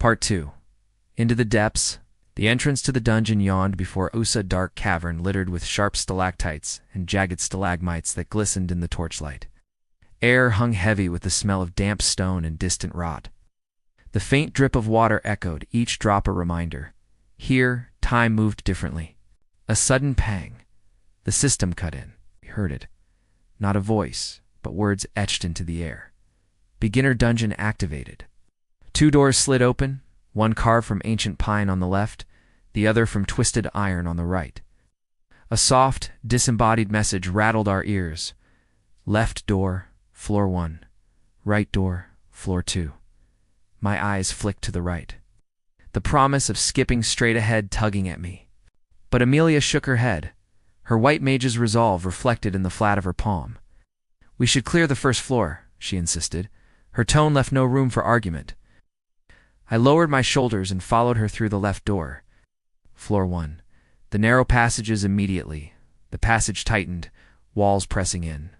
Part 2. Into the depths. The entrance to the dungeon yawned before us, a dark cavern littered with sharp stalactites and jagged stalagmites that glistened in the torchlight. Air hung heavy with the smell of damp stone and distant rot. The faint drip of water echoed, each drop a reminder. Here, time moved differently. A sudden pang. The system cut in. We heard it. Not a voice, but words etched into the air. Beginner dungeon activated. 2 doors slid open, one carved from ancient pine on the left, the other from twisted iron on the right. A soft, disembodied message rattled our ears. Left door, floor 1. Right door, floor 2. My eyes flicked to the right. The promise of skipping straight ahead tugging at me. But Amelia shook her head, her white mage's resolve reflected in the flat of her palm. We should clear the first floor, she insisted. Her tone left no room for argument. I lowered my shoulders and followed her through the left door. Floor 1. The narrow passages immediately. The passage tightened, walls pressing in.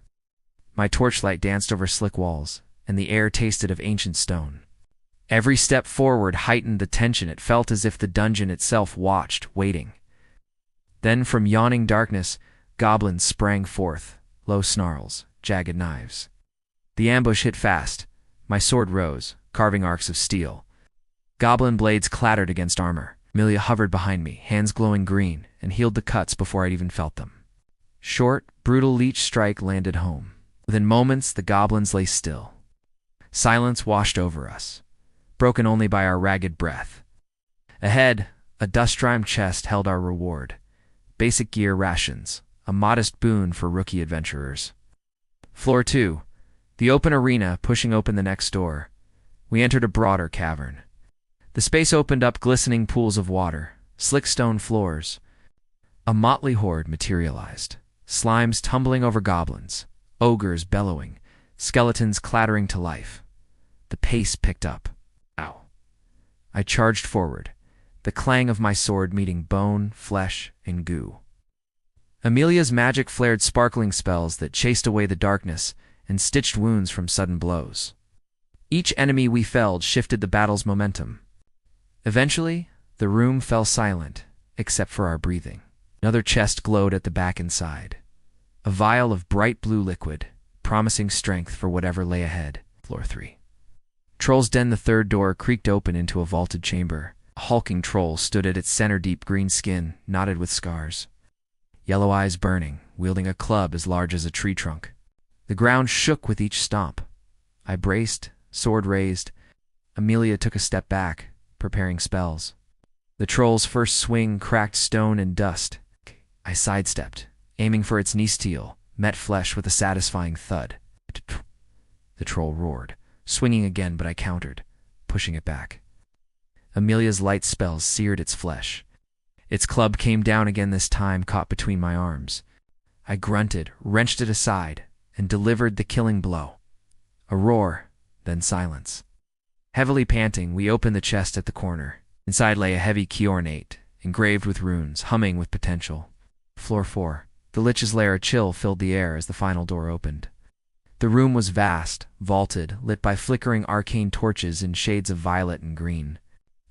My torchlight danced over slick walls, and the air tasted of ancient stone. Every step forward heightened the tension. It felt as if the dungeon itself watched, waiting. Then from yawning darkness, goblins sprang forth, low snarls, jagged knives. The ambush hit fast. My sword rose, carving arcs of steel. Goblin blades clattered against armor. Amelia hovered behind me, hands glowing green, and healed the cuts before I'd even felt them. Short, brutal leech strike landed home. Within moments, the goblins lay still. Silence washed over us, broken only by our ragged breath. Ahead, a dust-grimed chest held our reward. Basic gear rations, a modest boon for rookie adventurers. Floor 2. The open arena pushing open the next door. We entered a broader cavern. The space opened up glistening pools of water, slick stone floors. A motley horde materialized. Slimes tumbling over goblins, ogres bellowing, skeletons clattering to life. The pace picked up. Ow. I charged forward, the clang of my sword meeting bone, flesh, and goo. Amelia's magic flared sparkling spells that chased away the darkness and stitched wounds from sudden blows. Each enemy we felled shifted the battle's momentum. Eventually, the room fell silent, except for our breathing. Another chest glowed at the back and side. A vial of bright blue liquid, promising strength for whatever lay ahead. Floor 3. Troll's Den. The third door creaked open into a vaulted chamber. A hulking troll stood at its center, deep green skin, knotted with scars. Yellow eyes burning, wielding a club as large as a tree trunk. The ground shook with each stomp. I braced, sword raised. Amelia took a step back, preparing spells. The troll's first swing cracked stone and dust. I sidestepped, aiming for its knee steel, met flesh with a satisfying thud. The troll roared, swinging again, but I countered, pushing it back. Amelia's light spells seared its flesh. Its club came down again, this time caught between my arms. I grunted, wrenched it aside, and delivered the killing blow. A roar, then silence. Heavily panting, we opened the chest at the corner. Inside lay a heavy key ornate, engraved with runes, humming with potential. Floor 4. The Lich's lair. A chill filled the air as the final door opened. The room was vast, vaulted, lit by flickering arcane torches in shades of violet and green.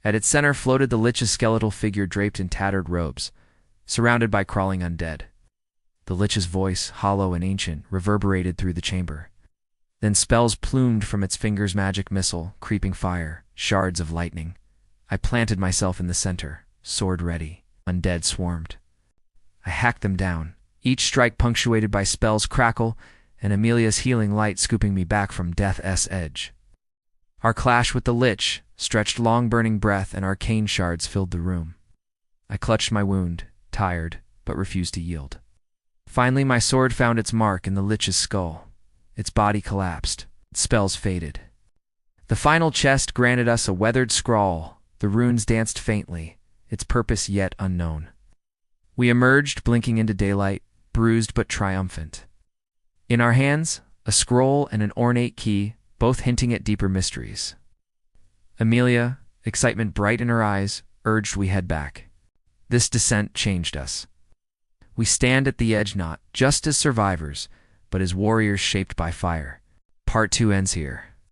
At its center floated the Lich's skeletal figure draped in tattered robes, surrounded by crawling undead. The Lich's voice, hollow and ancient, reverberated through the chamber. Then spells plumed from its fingers, magic missile, creeping fire, shards of lightning. I planted myself in the center, sword ready. Undead swarmed. I hacked them down, each strike punctuated by spells crackle and Amelia's healing light scooping me back from death's edge. Our clash with the Lich stretched long burning breath, and arcane shards filled the room. I clutched my wound, tired, but refused to yield. Finally my sword found its mark in the Lich's skull. Its body collapsed. Its spells faded. The final chest granted us a weathered scrawl. The runes danced faintly, its purpose yet unknown. We emerged, blinking into daylight, bruised but triumphant. In our hands, a scroll and an ornate key, both hinting at deeper mysteries. Amelia, excitement bright in her eyes, urged we head back. This descent changed us. We stand at the edge, not just as survivors, but as warriors shaped by fire. Part 2 ends here.